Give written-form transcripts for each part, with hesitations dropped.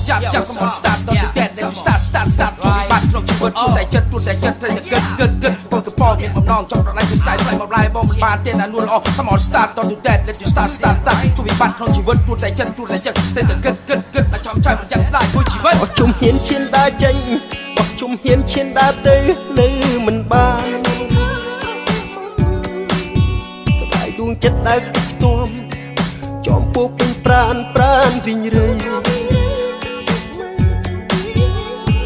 Jump, jump, come on, start, don't do that. Then you start, right. Back, look, you put that jet, good. Put the ball in my long, jump like this style, play my live, moment, bad, then I know all. Come on, start, don't do that. Let you start. To be back, don't you put that jet, say the good. I jump, try, but just like, put you went. ជុំហ៊ានឈានដើរចេញបោះជុំហ៊ានឈានដើរទៅនៅមិនបានស្ដាយដួងចិត្តដើរខ្ទាំចំពោះពេញប្រានរីងរៃ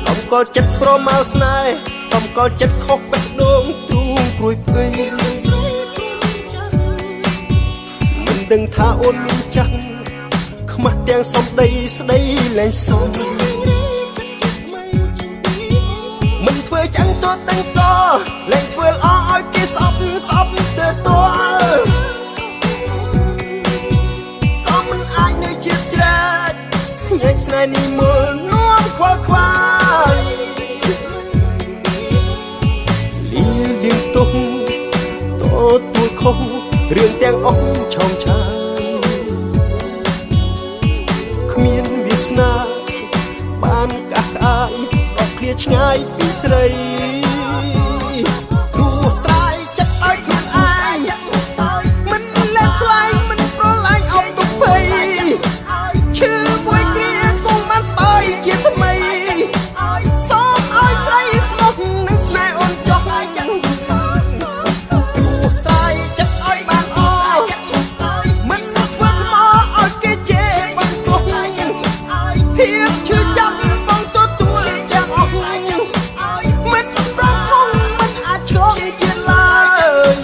កំកល់ចិត្តប្រមាលស្នេហ៍កំកល់ចិត្តខុសបេះដូងទ្រូងព្រួយភ័យមិនដឹងថាអូនមានចាស់ខ្មាស់ទាំងសំដីស្ដីលែងសមមិនធ្វើចឹងទោះទាំងកលែងធ្វើល្អឲ្យគេស្អប់ទៅទល់ក៏មិនអាចនៅជាច្រាច់ញែកស្នេហ៍នេះមើលនាំខ្វល់ខ្វាយលីលៀងទុកតទួលខុសរឿងទាំងអស់ឆោមឆាយគ្មានវាសនាបានកាស់ក្អាយអស់គ្នាឆ្ងាយពីស្រីព្រោះត្រាយចិត្តឲ្យខ្លួនឯងមិនលែងស្លាញ់មិនប្រឡាញ់អត់ទុកភ័យឈឺមួយគ្រាគង់បានស្បើយជាថ្មីសូមឲ្យស្រីស្មុគនឹងស្នេហ៍អូនចុះចឹងត្រាយចិត្តឲ្យបានអមិនធ្វើថ្មឲ្យគេជេរបងទោះភាពឈឺចាប់បងទទួលយ៉ាងអស់មិនប្រកគង់មិនអាចឈប់ទៀតឡើយ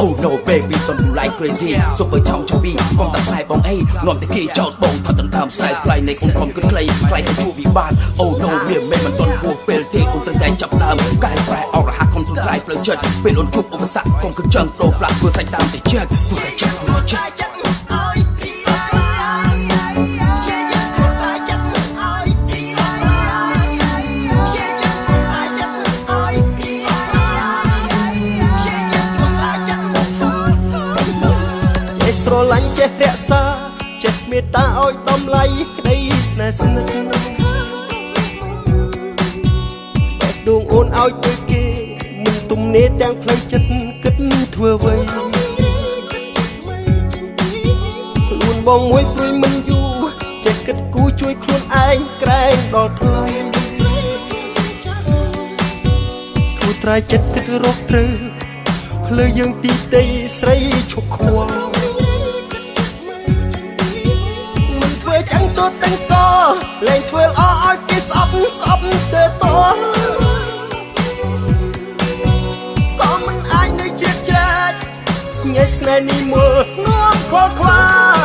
Oh no baby don't do like crazy super ចောင်းចពីបងតាខ្លាយបងអីនាំតែគេចោតបងថត់ដណ្ដើមស្នេហ៍ថ្លៃនៃអូនខំគិតខ្លីខ្លាយទៅជួបវិបត្តិ Oh no វាមិនមិនទាន់ហួសពេលទេអូនត្រូវតែចាប់ដើមកែប្រែអរហាត់ខំទ្រាយផ្លូវចិត្តពេលអូនជួបឧបសគ្គកុំគិតចឹងប្រូផ្លាស់ធ្វើសាច់តាមតែចិត្តទូតែចិត្តស្រឡាញ់ចេះរក្សាចេះមេត្តាឲ្យដំឡៃក្តីស្នេហ៍ស្និទ្ធបេះដូងអូនឲ្យទៅគេមិនទំនេរទាំងផ្លូវចិត្តគិតធ្វើអ្វីខ្លួនបងមួយព្រួយមិនយូរចេះគិតគូជួយខ្លួនឯងក្រែងដល់ថ្លៃគូត្រាយចិត្តគិតរកត្រូវភ្លើយើងទីតីស្រីឈប់ខ្វល់ទាំងទោះទាំងកលែងធ្វើល្អឲ្យគេស្អប់ទៅតក៏មិនអាចនៅជាច្រាច់ញ៉ៃស្នេហ៍នេះមើលនាំខ្វល់ខ្វាយ